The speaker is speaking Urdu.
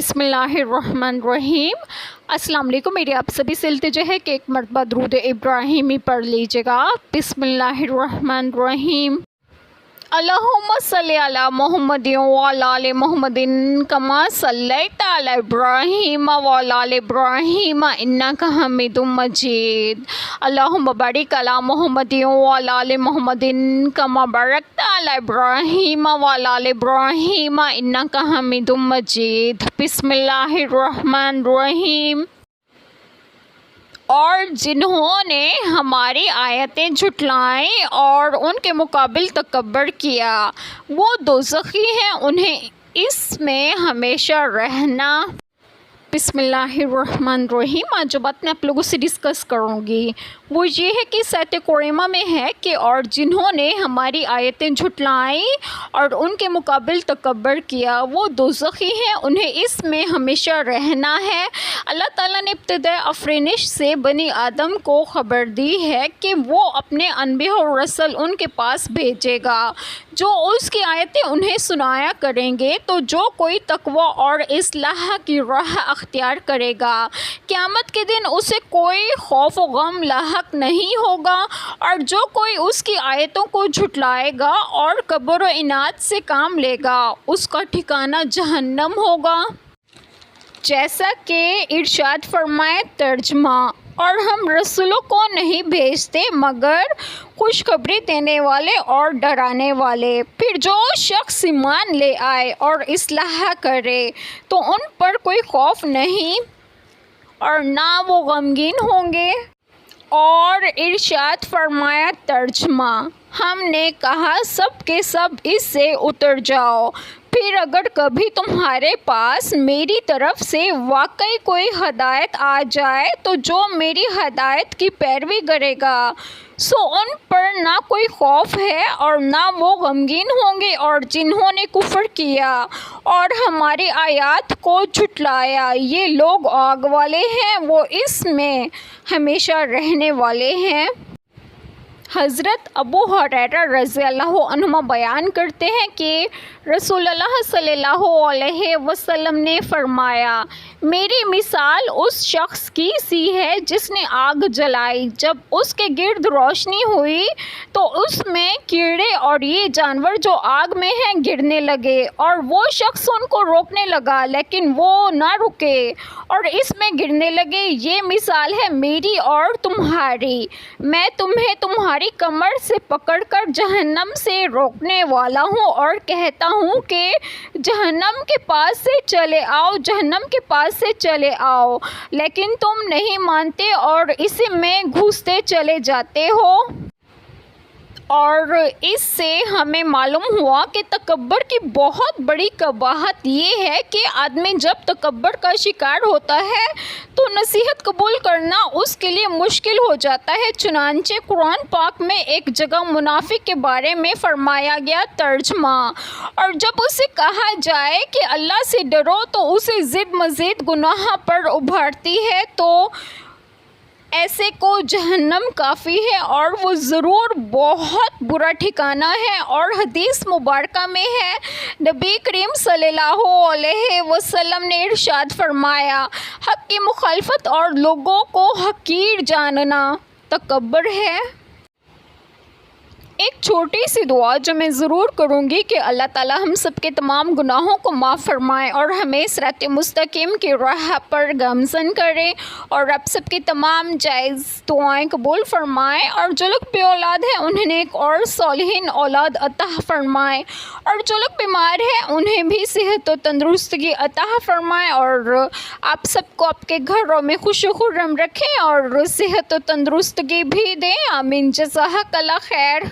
بسم اللہ الرحمن الرحیم۔ السلام علیکم، میری آپ سبھی سے التجا ہے کہ ایک مرتبہ درود ابراہیمی پڑھ لیجیے گا۔ بسم اللہ الرحمن الرحیم۔ اللہم صلی علی محمد وعلی آل محمد کما صلیت علی ابراہیم وعلی آل ابراہیم انک حمید مجید۔ اللہم بارک علی محمد وعلی آل محمد کما بارکت علی ابراہیم وعلی آل ابراہیم انک حمید مجید۔ بسم اللہ الرحمن الرحیم۔ اور جنہوں نے ہماری آیتیں جھٹلائیں اور ان کے مقابل تکبر کیا وہ دوزخی ہیں، انہیں اس میں ہمیشہ رہنا۔ بسم اللہ الرحمن الرحیم۔ آج جو بات میں آپ لوگوں سے ڈسکس کروں گی وہ یہ ہے کہ آیت کریمہ میں ہے کہ اور جنہوں نے ہماری آیتیں جھٹلائیں اور ان کے مقابل تکبر کیا وہ دوزخی ہیں، انہیں اس میں ہمیشہ رہنا ہے۔ اللہ تعالیٰ نے ابتداء آفرینش سے بنی آدم کو خبر دی ہے کہ وہ اپنے انبیاء اور رسول ان کے پاس بھیجے گا جو اس کی آیتیں انہیں سنایا کریں گے۔ تو جو کوئی تقوی اور اصلاح کی راہ اختیار کرے گا قیامت کے دن اسے کوئی خوف و غم لاحق نہیں ہوگا، اور جو کوئی اس کی آیتوں کو جھٹلائے گا اور کبر و عناد سے کام لے گا اس کا ٹھکانہ جہنم ہوگا۔ جیسا کہ ارشاد فرمائے ترجمہ، اور ہم رسولوں کو نہیں بھیجتے مگر خوشخبری دینے والے اور ڈرانے والے، پھر جو شخص ایمان لے آئے اور اصلاح کرے تو ان پر کوئی خوف نہیں اور نہ وہ غمگین ہوں گے۔ اور ارشاد فرمایا ترجمہ، ہم نے کہا سب کے سب اس سے اتر جاؤ، پھر اگر کبھی تمہارے پاس میری طرف سے واقعی کوئی ہدایت آ جائے تو جو میری ہدایت کی پیروی کرے گا سو ان پر نہ کوئی خوف ہے اور نہ وہ غمگین ہوں گے، اور جنہوں نے کفر کیا اور ہماری آیات کو جھٹلایا یہ لوگ آگ والے ہیں، وہ اس میں ہمیشہ رہنے والے ہیں۔ حضرت ابو ہریرہ رضی اللہ عنہ بیان کرتے ہیں کہ رسول اللہ صلی اللہ علیہ وسلم نے فرمایا، میری مثال اس شخص کی سی ہے جس نے آگ جلائی، جب اس کے گرد روشنی ہوئی تو اس میں کیڑے اور یہ جانور جو آگ میں ہیں گرنے لگے، اور وہ شخص ان کو روکنے لگا لیکن وہ نہ رکے اور اس میں گرنے لگے۔ یہ مثال ہے میری اور تمہاری، میں تمہیں تمہاری کمر سے پکڑ کر جہنم سے روکنے والا ہوں اور کہتا ہوں کہ جہنم کے پاس سے چلے آؤ، جہنم کے پاس سے چلے آؤ، لیکن تم نہیں مانتے اور اسی میں گھستے چلے جاتے ہو۔ اور اس سے ہمیں معلوم ہوا کہ تکبر کی بہت بڑی قباحت یہ ہے کہ آدمی جب تکبر کا شکار ہوتا ہے تو نصیحت قبول کرنا اس کے لیے مشکل ہو جاتا ہے۔ چنانچہ قرآن پاک میں ایک جگہ منافق کے بارے میں فرمایا گیا ترجمہ، اور جب اسے کہا جائے کہ اللہ سے ڈرو تو اسے ضد مزید گناہ پر ابھارتی ہے، تو ایسے کو جہنم کافی ہے اور وہ ضرور بہت برا ٹھکانہ ہے۔ اور حدیث مبارکہ میں ہے، نبی کریم صلی اللہ علیہ وسلم نے ارشاد فرمایا، حق کی مخالفت اور لوگوں کو حقیر جاننا تکبر ہے۔ ایک چھوٹی سی دعا جو میں ضرور کروں گی کہ اللہ تعالی ہم سب کے تمام گناہوں کو معاف فرمائے اور ہمیں صراط مستقیم کی راہ پر گامزن کرے، اور آپ سب کی تمام جائز دعائیں قبول فرمائے، اور جو لوگ بے اولاد ہیں انہیں ایک اور صالحین اولاد عطا فرمائے، اور جو لوگ بیمار ہیں انہیں بھی صحت و تندرستگی عطا فرمائے، اور آپ سب کو آپ کے گھروں میں خوش و خرم رکھیں اور صحت و تندرستگی بھی دیں۔ آمین۔ جزاک اللہ خیر۔